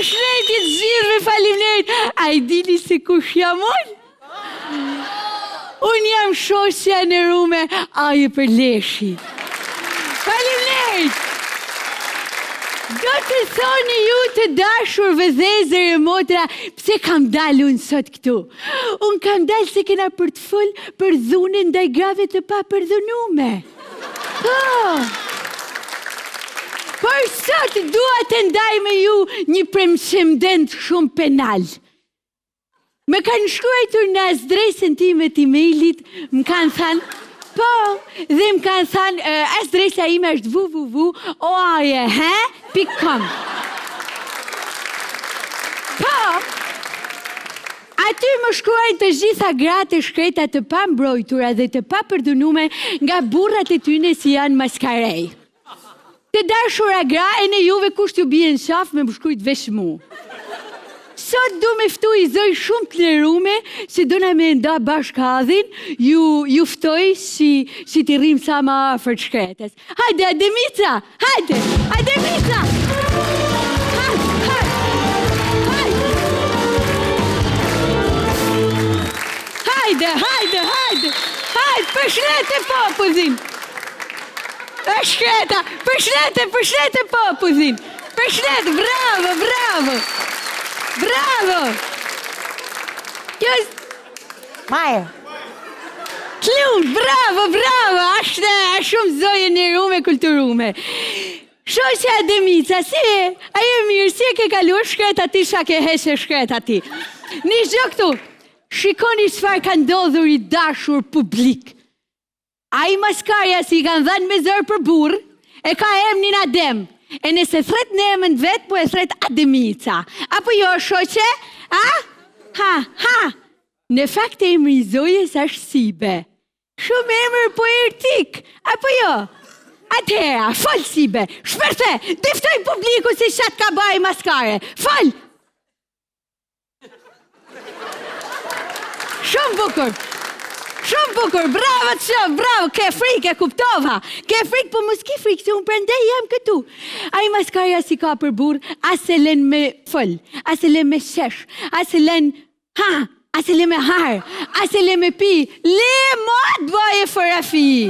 Përshëndetje të gjithëve, faleminderit. A i dini se kush jam unë? Unë jam shoqja në Rume, aje për leshi. Faleminderit. Do të thoni ju të dashur vëzezër e motra, pse kam dalë unë sot këtu? Unë kam dalë se kena për të fol për dhunën ndaj grave të pa përdhunume. Por sot dua të ndaj me ju një premshemdent shumë penal. Me kanë shkruar në adresën time të emailit, më kanë thënë, po, dhe më kanë thënë, adresa ime është www.oaje.com. Po, aty më shkruajnë të gjitha gratë shkreta të pa mbrojtura dhe të pa përdhunume nga burrat e tyne si janë maskarej. Të dashura gra, e në juve kusht ju bie në shaf me më shkrujt vesh mu. Sot du me ftu i zoj shumë të nderume, se do na me nda bashkë hadhin, ju ftoj si t'i rrim sa ma afër shkretës. Hajde, Ademica! Hajde! Ademica! Hajde! Hajde! Përshëndetje popullin! Shkreta! Përshëndetje popullin! Përshëndetje! Bravo! Bravo! Maja. Klun, bravo! Ashtë shumë zoje në rume, kulturume. Shoqja Ademica, si e? Ajo mirë, si e ke kaluar shkreta ti, sha ke heshe shkreta ti. Një gjë këtu, shikoni çfarë ka ndodhur i dashur publik. A i maskarja si i kanë dhënë me zërë për burë, e ka emnin Adem. E nëse thret në emën vetë, po e thret Ademica. Apo jo, shoqe? Ha. Në fakt e emri i zojes është Sibe. Shumë emër poetik. Apo jo? Atëhera, fol Sibe. Shpërthe, deftoj publiku si shatë ka baj maskare. Fol! Shumë bukur. Bravo, ke frikë, e kuptova. Ke frikë, po mos ke frikë, se unë prandaj jam këtu. A i maskarja si ka për burë, asë len me fëll, asë len me shesh, asë len me harë, asë len me pi, le mod boje forafi.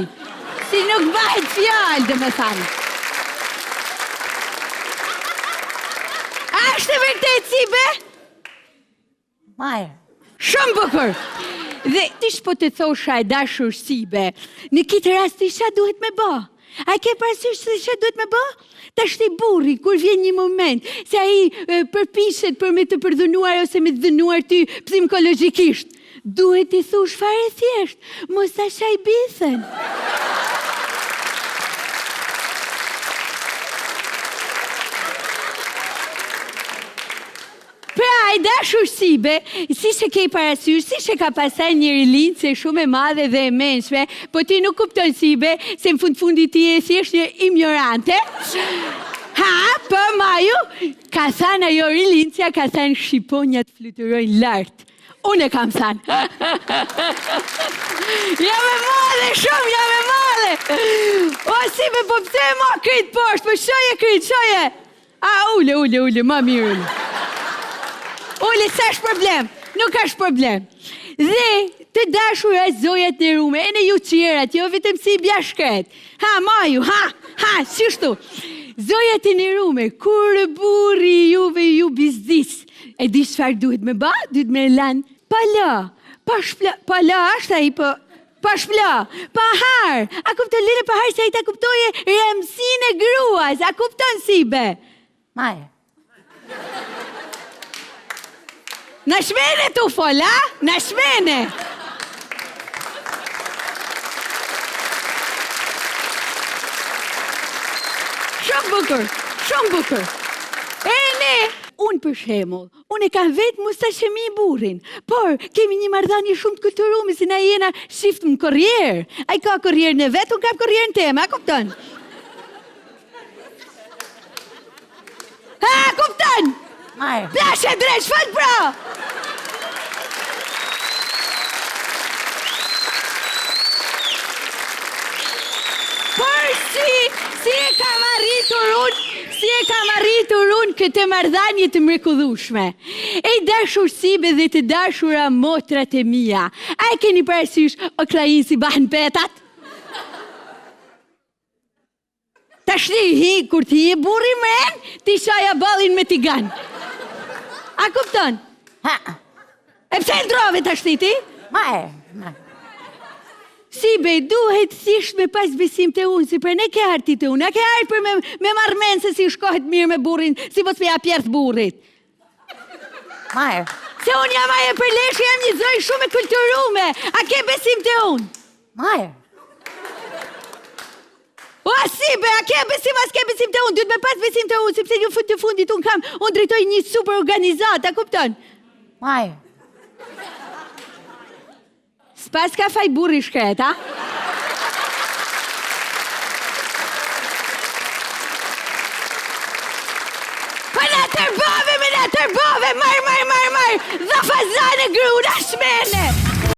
Si nuk bajt fjallë, dhe me thanë. Ashtë vërtet, Sibe? Maja. Shumë bukur. Dhe tish po të thosha e dashur Sibe, në kitë rast isha duhet me bë. A ke parasysh se isha duhet me bë? Ta shti burri, kur vjen një moment, se a i përpishet për me të përdhunuar ose me të dhënuar ty psikologikisht. Duhet i thush fare thjesht, mos ta shaj bithën. Pra, e dashur Sibe, si se ke i parasysh, si se ka pasaj një rilindë se shumë e madhe dhe e menshme, po ti nuk kupton Sibe, se në fundi ti e thjesht një ignorante. Po Maju, ka thanë ajo rilindësja, ka thanë shqiponjat fluturojnë lartë. Unë e kam thanë. Jam e madhe. O Sibe, po pse e ma krytë poshtë, po shoje. Ule, ma mirë. Ule, sa është problem? Nuk është problem. Dhe të dashur e zojat në rume, e në ju qirat, jo vetëm si bja shkret. Maju, qështu. Zojat në rume, kur burri juve ju bizdis, e di çfarë duhet me ba? Duhet me lanë pa la është ai, pa shpla, pa harë. A kupton lene pa harë, se ai ta kuptoje remësin e gruas. A kupton Sibe? Maja. Në shmene tu fola, në shmene. Shumë bukur. E ne, unë për shemull, unë e kam vetë mustashemi burin, por kemi një marrëdhënie shumë të kulturume, si na jena shift më korrierë. A i ka korrierën e vetë, unë kam korrierën tema, a kupton? Kupton? Maja. Plashe dreq, fal pra! Por si e kam arritur unë, si e kam arritur unë këtë marrëdhënie të mrekullueshme. E dashur Sibe dhe të dashura motrat e mia. A e keni parasysh o Klain si bahen petat? Tashti kur ti je burri mren, ti shaja ballin me tigan. A kupton? Ha. E pse ndrove tashti ti? Majr. Sibe, duhet thjesht me pas besim të unë, si për ne ke arti të unë, a ke arti për me marrmen se si shkohet mirë me burrin, si mos me ja pjerth burrit. Majr. Se unë jam aje për leshë, jam një zoj shumë e kulturume, a ke besim të unë? Majr. O, Sibe, a ke besim, as ke besim të unë, duhet me pas besim të unë, sepse një fund të fundit unë drejtoj një super organizat, a kupton? Majr. S'pas ka faj burri shkret, a? Po na tërbove, marr, dha fazane gruna shmene!